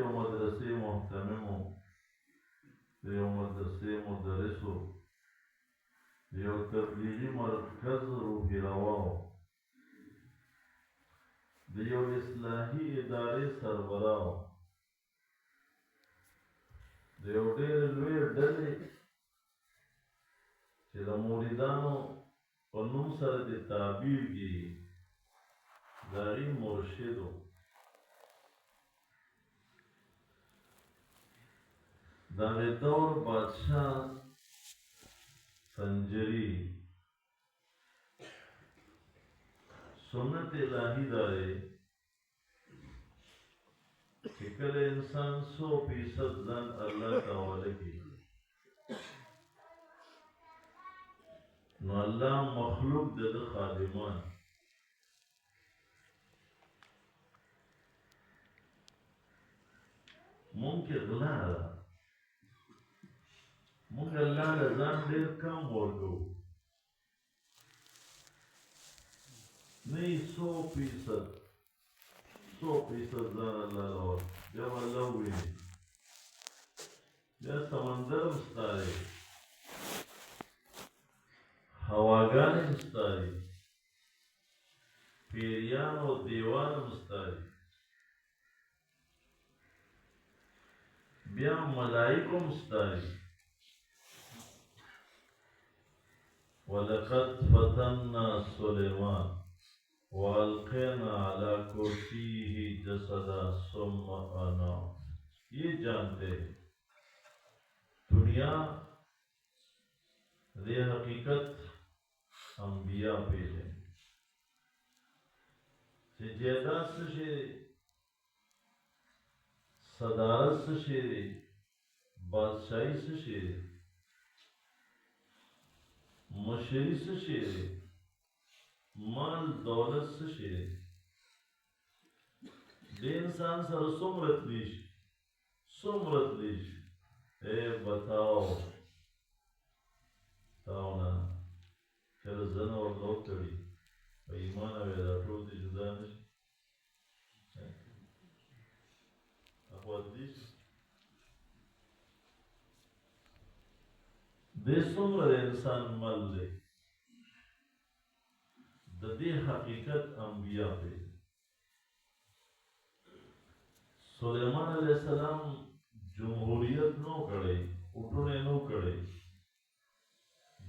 you مدرسې محتمم و د you مدرسې مدرس و د یو تبلیغي مرکز روحي روا و د یو اصلاحي ادارې سربراه و د یو ډېرې لویې ډلې چې د مریدانو په نوم سره د تعبیر کېږي د هغې مرشد و د هغې دور بادشاه سنجري سنت الهي دا دی چې کله انسان 100% ځان الله ته حواله کړي نو الله مخلوق د ده خادمان مونږ کې غلا ده مونږ الله له ځان ډېر کم ورکوو نه یې 100% ځان الله له ورکوو بیا به الله وویني بیا سمندر هم ستا دی هواګانې هم ستا دي پیریان او دیوان هم ستا دي بیا ملائکه هم ستا دي ولقد فتنا سلیمان والقینا علی کرسیه جسدا ثم انا یہ جانتے ہیں دنیا دے حقیقت انبیاء پیجیں چې جیدات څه شی دی صدارت څه شی دی بادشاہی څه شی دی مشري څه شی دی مال دولت څه شی دی د انسان سره څومره تلی شي بتاؤ تاو نه کله زنه ورته وکړي په ایمان وی دا ټول دې جدا نه شي اخوات دې دې څومره د انسان مل دی د دې حقیقت انبیا دی سلیمان علیہ السلام جمهوریت نو کړی اټونه نو کړی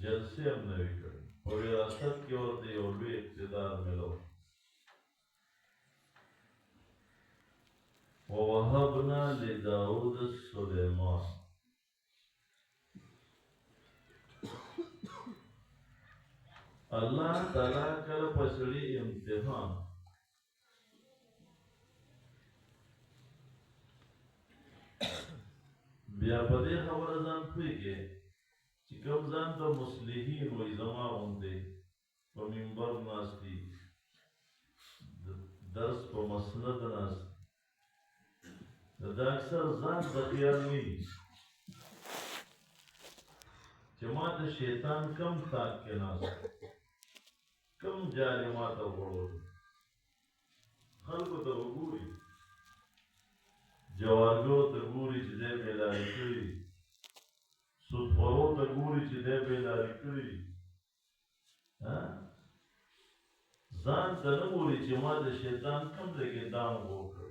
جلسې هم نه وي کړی په وراثت کې ورته یو لوی اقتدار ملو ووهبنا لداود سلیمان الله تعالی کله په سړي امتحان بیا په دې خبره ځان پوهېږي چې کوم ځان ته مصلحین وایي زما غوندې په منبر ناست دي درس په مسند ناست دا اکثر ځان ته خیال نه وي چې ما ته شیطان کم تاک کې ناست کم جالې ما ته وړو خلکو ته وګوري جوارګرو ته ګوري چې دی بېلارې کړي سودخورو ته ګوري چې دی بېلارې کړي ځان ته نه ګوري چې ما د شیطان کم ځای کې دام وکړ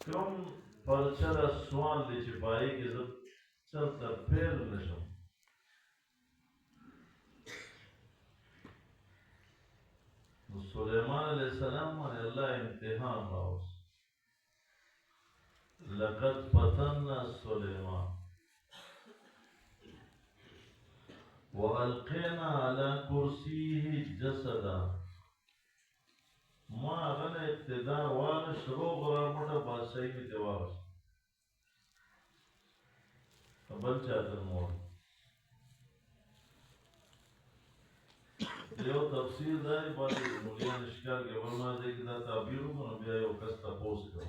کوم پرچره سوال دی چې په هغې کې زه چلته پیل نه شم سلیمان علیہ السلام باندې الله امتحان راوست لقد فتنا سلیمان والقینا علی کرسیه جسدا ما هغه اقتدار واغش روغ رامټه بادشاهي مې ته واغشت بل چاته مور یو تفسیر دی باندې مولیان اشکال کې ورما دی چې دا تعبیر وکړو بیا یو کس تپوس کړو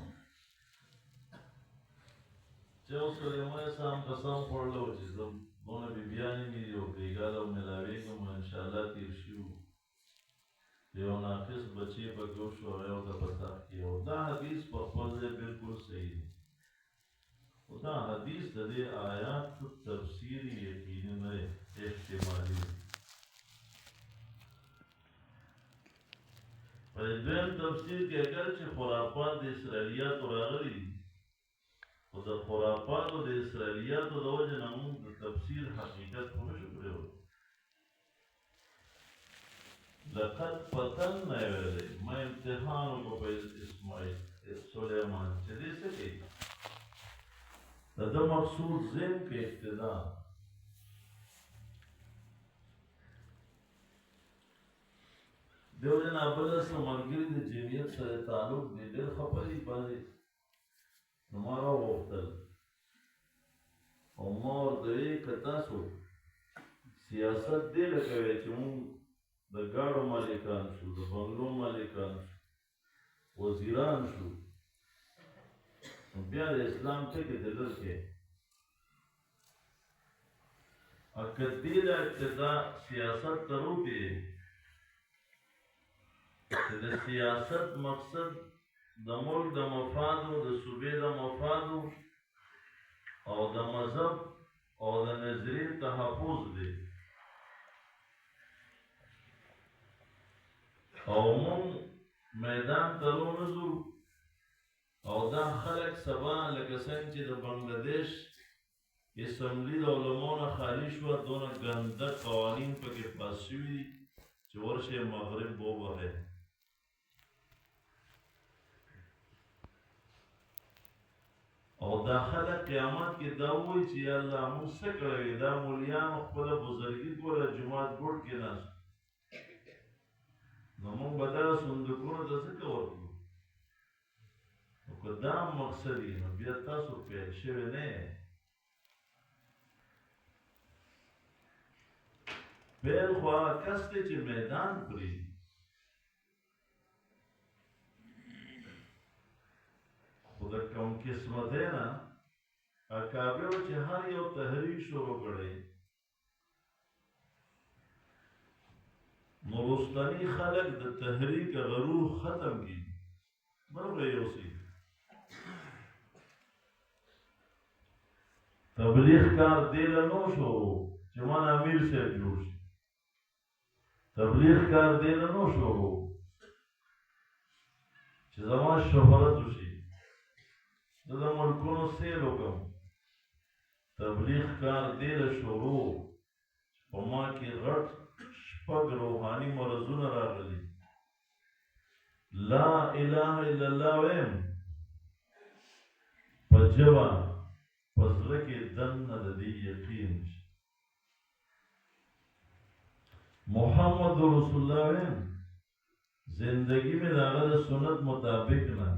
چې اوس سلیمان السلام قسم خوړلو چې زه دونه بیبیانې مې دي او بیګاله مې ناقص بچی پکې وشو هغه ورته په تخ کې او دا حدیث په خپل ځای بالکل صحیح دی خو دا حدیث د دې آیات تفسیر یقیني نه دی احتمالي دی په دویم تفسیر کې اگر چې خرافات د اسرائیلیاتو راغلي دي خو د خرافاتو د اسرائیلیاتو د وجې نه موږ د تفسیر حقیقت خو نشو پرېوتی لقد فتنا ویلی ما امتحان وکړو په اسماعیل سلیمان چې دې څه کوي د ده مقصود ذهن کې اقتدا دیو جن بله څه ملګري د جمعیت سره تعلق دی ډېر خفه دي بعضې نو ما راوغوښتل او ما ورته ویې که تاسو سیاست دې له کوئ چې مونږ د ګاډو مالکان شو د بنګلو مالکان شو وزیران شو نو بیا د اسلام ټکي ته لږ کې که دې له ابتدا سیاست ته روکې چې د سیاست مقصد د ملک د مفادو د صوبې د مفادو او د مذهب او د نظریې تحفظ دی او مون میدان ته رونځو او دا خلک سبا لکه څنګه چې د بنګلادیش اسمبلي د علماو نه خالي شوه دونه ګنده قوانین پکې پاس شوي دي چې ورشئ مغرب ووهئ او دا خلک قیامت کې دا وایي چې یا الله موږ څه کړی دا مولیانو خپله بزرګي ګوره جومات ګوټ کې ناست نو موږ به دغه صندوقونو ته څه ورکړو نو که دا مقصد وي نو بیا تاسو پیل شوی نه یې پیل خو هغه کس دی چې میدان پرېږدي خو د کوم قسمتی نه اکابرو چې هر یو تحریک شروع کړی نو رستنی خلق د تحریک غرور ختم کی برابر یوسی تبلیغ کار دیل نو شروع چې من امیر صاحب جوړ شي تبلیغ کار دیل نو شروع چې زما شهرت وشي زه د ملکونو سیل وکړم تبلیغ کار دیل شروع په ما کې غټ شپږ روحاني مرضونه راغلي لا اله الا الله ویم په ژبه په زړه کې دننه د دې یقین شي محمد رسول الله ویم زندگی میں د هغه د سنت مطابق نه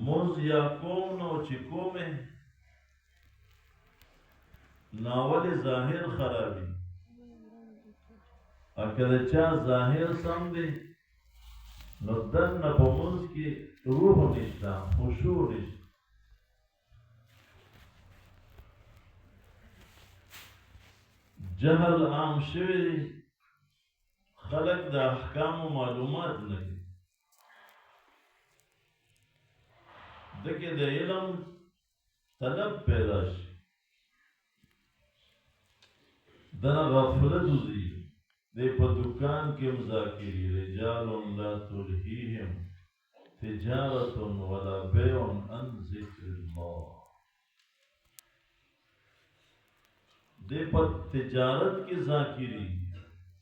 موز یا کوم نو چې کومې ناول ظاهر خرابي اکه د چا ظاهر سم دی نو دننه په منځ کې روح نشته خشوع نشته جهل عام شوی دی خلق د احکامو معلومات نه دي دکې د علم طلب پیدا شي دنه غفلت وزي دی په دکان کې مذاکري رجال لا تلهيهم تجارة ولا بيع عن ذكر الله دی په تجارت کې ذاکري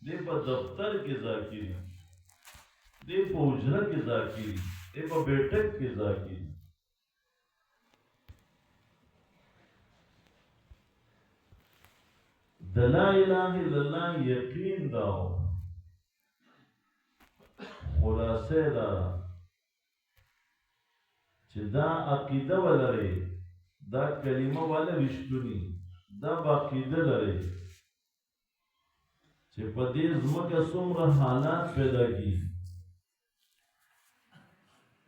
دی په دفتر کې ذاکري دی په اجره کې ذاکري دی په بیٹک کې ذاکري د لا اله الا الله یقین داو خلاصه دا چې دا عقیده ولري دا کلمه والا رښتونی دا عقیده لري چې په دې ځمکه څومره حالات پیدا کیږي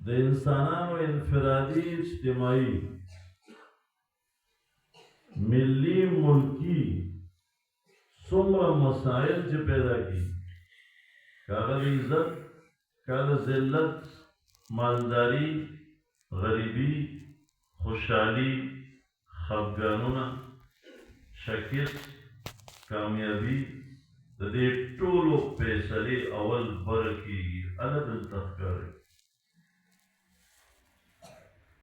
د انسانانو انفرادي اجتماعي ملی ملکی څومره مسائل چې پیدا کیږي کاغه د عزت کاغه ذلت مالداری غریبی خوشحالی خفګانونه شکست کامیابی د دې ټولو فیصلې اول بره کېږي هغه دلته ښکاري